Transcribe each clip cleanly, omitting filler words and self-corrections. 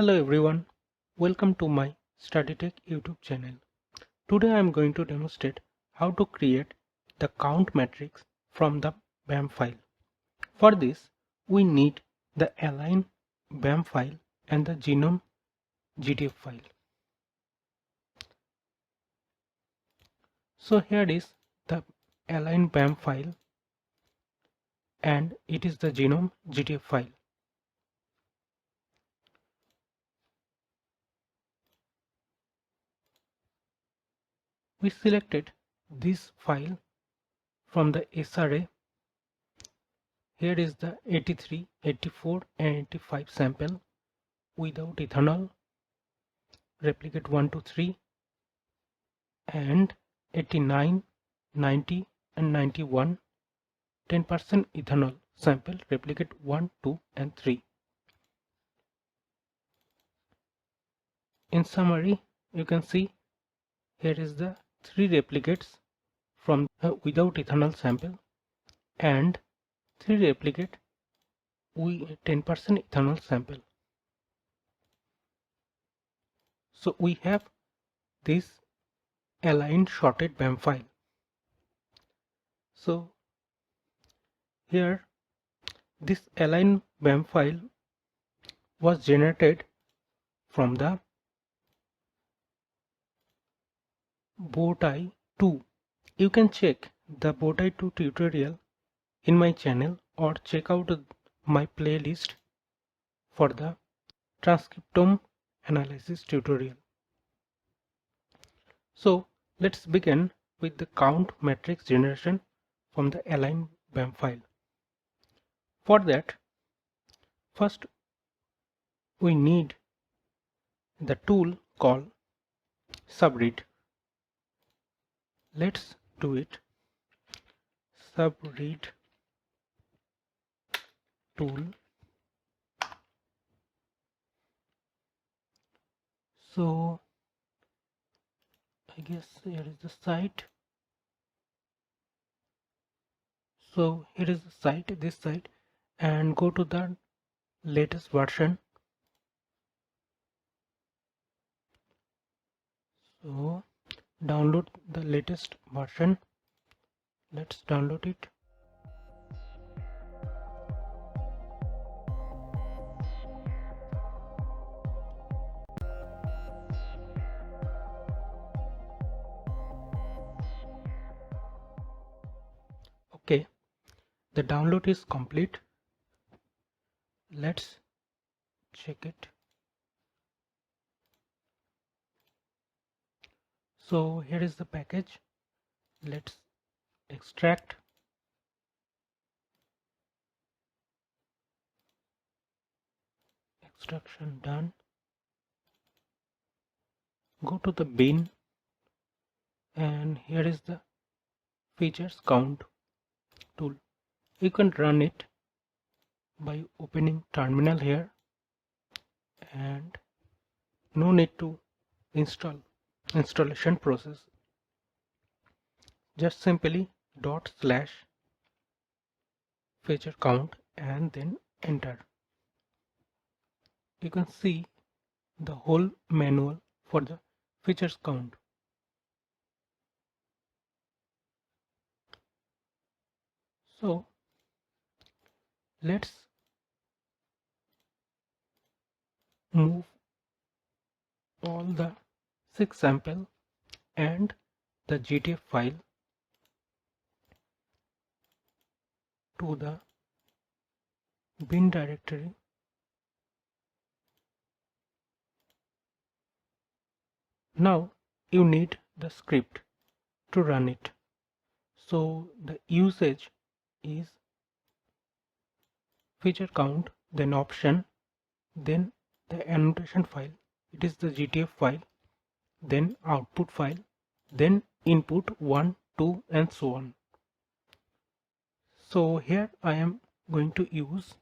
Hello everyone, welcome to my StudyTech YouTube channel. Today I am going to demonstrate how to create the count matrix from the BAM file. For this, we need the align BAM file and the genome GTF file. So here is the align BAM file and it is the genome GTF file. We selected this file from the SRA. Here is the 83, 84 and 85 sample without ethanol, replicate 1 to 3, and 89, 90 and 91, 10% ethanol sample, replicate 1, 2 and 3. In summary, you can see here is the 3 replicates from without ethanol sample and 3 replicate with 10% ethanol sample. So we have this aligned shorted BAM file. So here this aligned BAM file was generated from the Bowtie 2. You can check the Bowtie 2 tutorial in my channel or check out my playlist for the transcriptome analysis tutorial. So let's begin with the count matrix generation from the align BAM file. For that, first we need the tool called subread. Let's do it. Subread tool. So I guess here is the site. So here is the site, this site, and go to the latest version. So download the latest version. Let's download it. Okay, the download is complete. Let's check it. So here is the package. Let's extract. Extraction done. Go to the bin and here is the featurecount tool. You can run it by opening terminal here and no need to installation process. Just simply /featurecount and then enter. You can see the whole manual for the features count. So let's move all the 6 sample and the GTF file to the bin directory. Now you need the script to run it. So the usage is feature count, then option, then the annotation file. It is the GTF file, then output file, then input 1, 2 and so on. So here I am going to use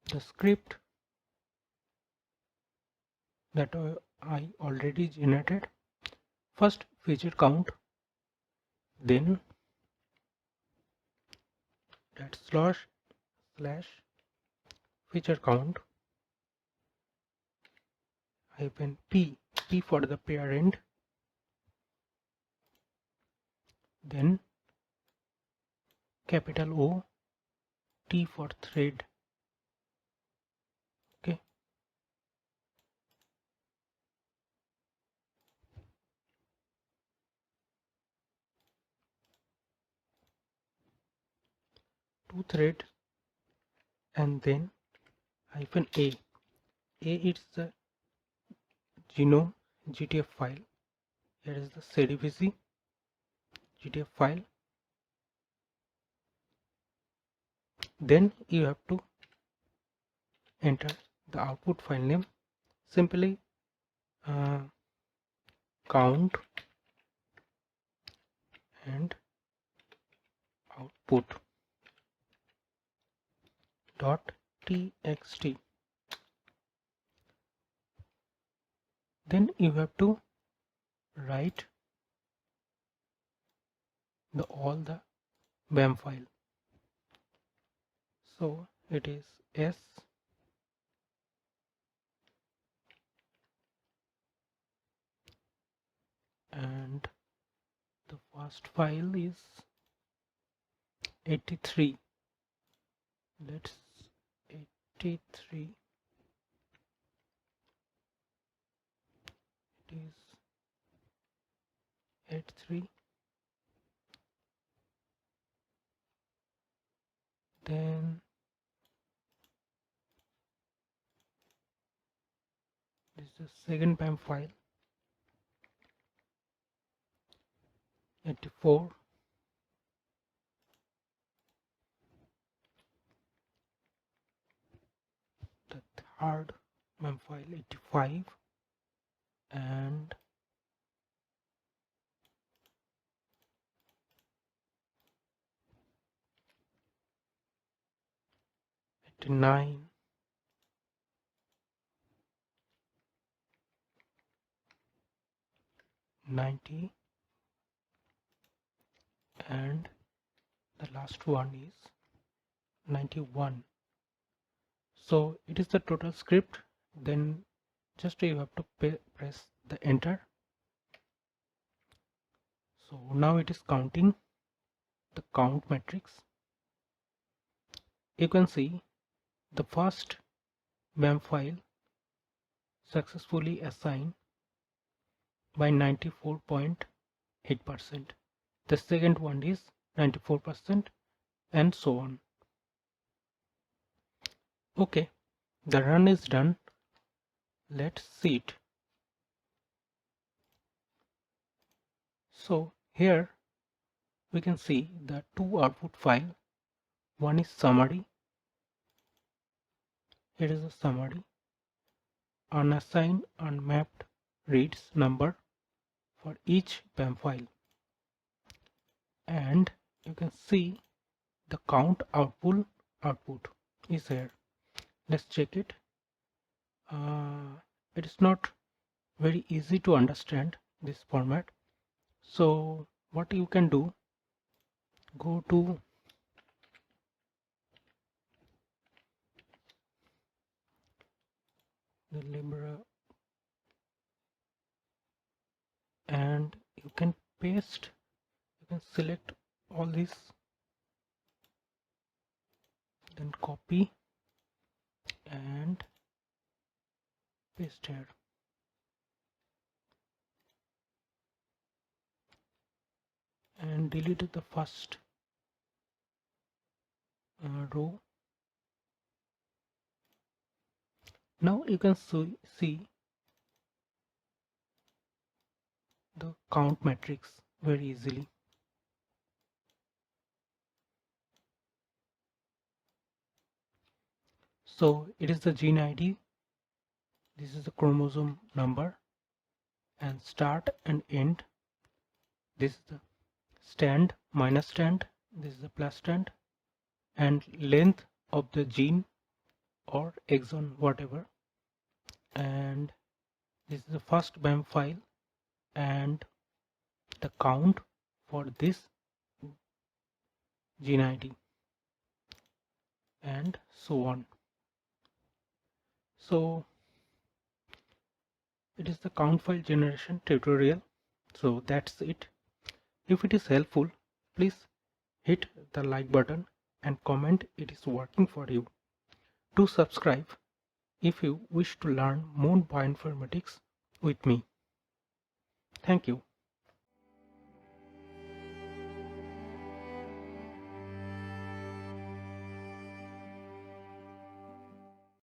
the script that I already generated. First feature count, then that slash slash featurecount hyphen p, p for the parent, then capital O, T for thread. Okay, two thread, and then hyphen A. A is the genome GTF file. Here is the CDVC GTF file. Then you have to enter the output file name. Simply count and output dot txt. Then you have to write all the BAM file. So it is S and the first file is 83. Let's 83. It is 83. Then this is the second BAM file 84. The third BAM file 85 and 89, 90, and the last one is 91. So it is the total script. Then just you have to press the enter. So now it is counting the count matrix. You can see the first BAM file successfully assigned by 94.8%. The second one is 94%, and so on. Okay, the run is done. Let's see it. So here we can see the two output file. One is summary. Here is a summary. Unassigned unmapped reads number for each BAM file. And you can see the count output is here. Let's check it. It is not very easy to understand this format. So what you can do, go to the Libra and you can paste, you can select all this, then copy and paste here. And delete the first row. Now you can see the count matrix very easily. So it is the gene ID, this is the chromosome number, and start and end. This is the stand, minus stand, this is the plus stand, and length of the gene or exon, whatever. And this is the first BAM file and the count for this gene ID. and so on. So it is the count file generation tutorial. So that's it. If it is helpful, please hit the like button and comment it is working for you. Do subscribe if you wish to learn more bioinformatics with me. Thank you.